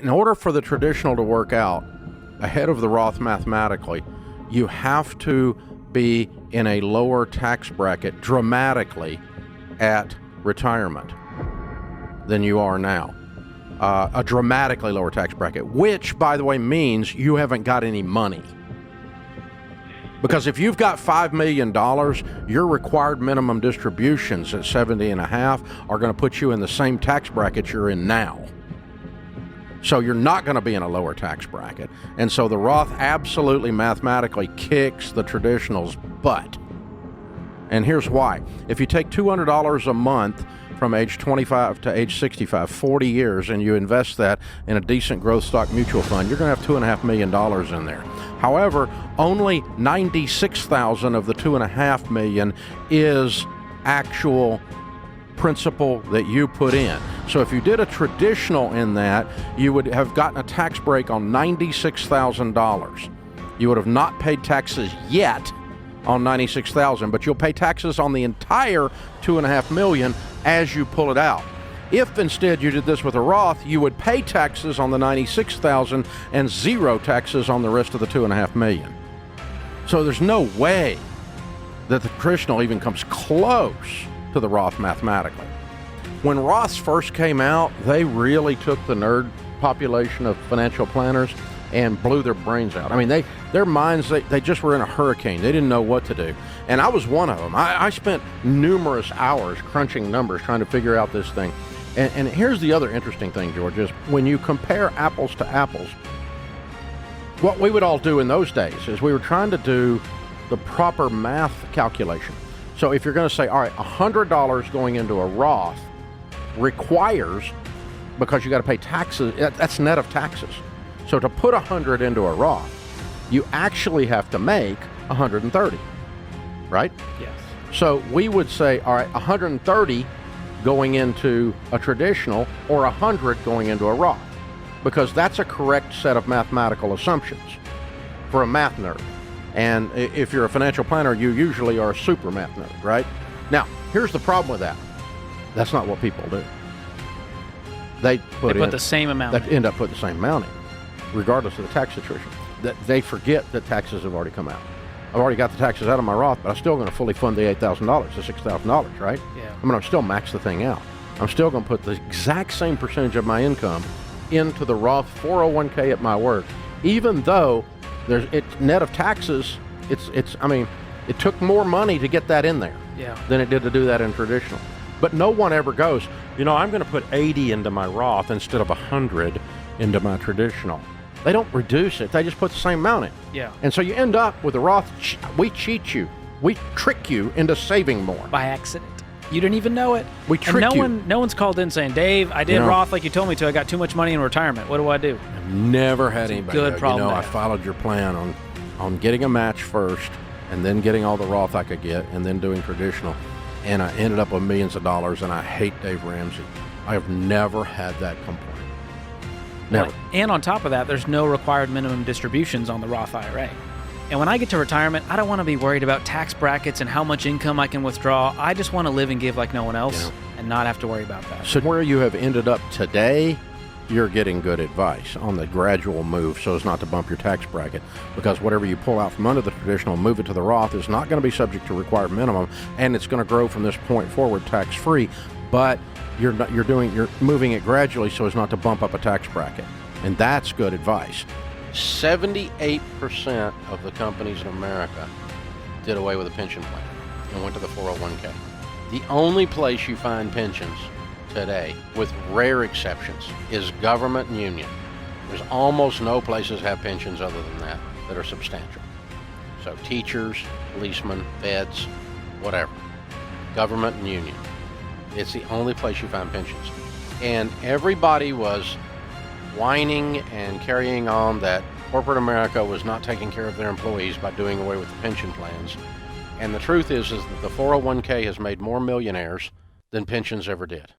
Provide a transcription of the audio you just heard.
in order for the traditional to work out ahead of the Roth mathematically, you have to be in a lower tax bracket dramatically at retirement than you are now. A dramatically lower tax bracket, which, by the way, means you haven't got any money. Because if you've got $5 million, your required minimum distributions at 70.5 are going to put you in the same tax bracket you're in now. So you're not going to be in a lower tax bracket. And so the Roth absolutely mathematically kicks the traditional's butt. And here's why. If you take $200 a month from age 25 to age 65, 40 years, and you invest that in a decent growth stock mutual fund, you're going to have $2.5 million in there. However, only $96,000 of the $2.5 million is actual principal that you put in. So if you did a traditional in that, you would have gotten a tax break on $96,000. You would have not paid taxes yet on $96,000, but you'll pay taxes on the entire $2.5 million as you pull it out. If instead you did this with a Roth, you would pay taxes on the $96,000 and zero taxes on the rest of the $2.5 million. So there's no way that the traditional even comes close to the Roth mathematically. When Roths first came out, they really took the nerd population of financial planners and blew their brains out. I mean, their minds, they just were in a hurricane. They didn't know what to do. And I was one of them. I spent numerous hours crunching numbers trying to figure out this thing. And here's the other interesting thing, George, is when you compare apples to apples, what we would all do in those days is we were trying to do the proper math calculation. So if you're going to say, all right, $100 going into a Roth requires, because you got to pay taxes, that's net of taxes. So to put 100 into a Roth, you actually have to make 130, right? Yes. So we would say, all right, 130 going into a traditional or 100 going into a Roth, because that's a correct set of mathematical assumptions for a math nerd. And if you're a financial planner, you usually are a super math nerd, right? Now, here's the problem with that. That's not what people do. They put the same amount. They end up putting the same amount in, regardless of the tax situation. They forget that taxes have already come out. I've already got the taxes out of my Roth, but I'm still going to fully fund the $8,000, the $6,000, right? Yeah. I mean, I'm still max the thing out. I'm still going to put the exact same percentage of my income into the Roth 401k at my work, even though it's net of taxes. I mean, it took more money to get that in there than it did to do that in traditional. But no one ever goes, I'm going to put 80 into my Roth instead of 100 into my traditional. They don't reduce it. They just put the same amount in. Yeah. And so you end up with the Roth. We cheat you. We trick you into saving more. By accident. You didn't even know it. We trick you. No one's called in saying, Dave, I did Roth like you told me to. I got too much money in retirement. What do I do? I've never had anybody good go, problem I followed your plan on getting a match first and then getting all the Roth I could get and then doing traditional. And I ended up with millions of dollars, and I hate Dave Ramsey. I have never had that complaint. Never. Well, and on top of that, there's no required minimum distributions on the Roth IRA. And when I get to retirement, I don't want to be worried about tax brackets and how much income I can withdraw. I just want to live and give like no one else and not have to worry about that. So where you have ended up today, you're getting good advice on the gradual move so as not to bump your tax bracket, because whatever you pull out from under the traditional, move it to the Roth, is not going to be subject to required minimum, and it's going to grow from this point forward tax-free, but you're moving it gradually so as not to bump up a tax bracket, and that's good advice. 78% of the companies in America did away with a pension plan and went to the 401k. The only place you find pensions today, with rare exceptions, is government and union. There's almost no places have pensions other than that are substantial. So teachers, policemen, feds, whatever. Government and union. It's the only place you find pensions. And everybody was whining and carrying on that corporate America was not taking care of their employees by doing away with the pension plans. And the truth is that the 401k has made more millionaires than pensions ever did.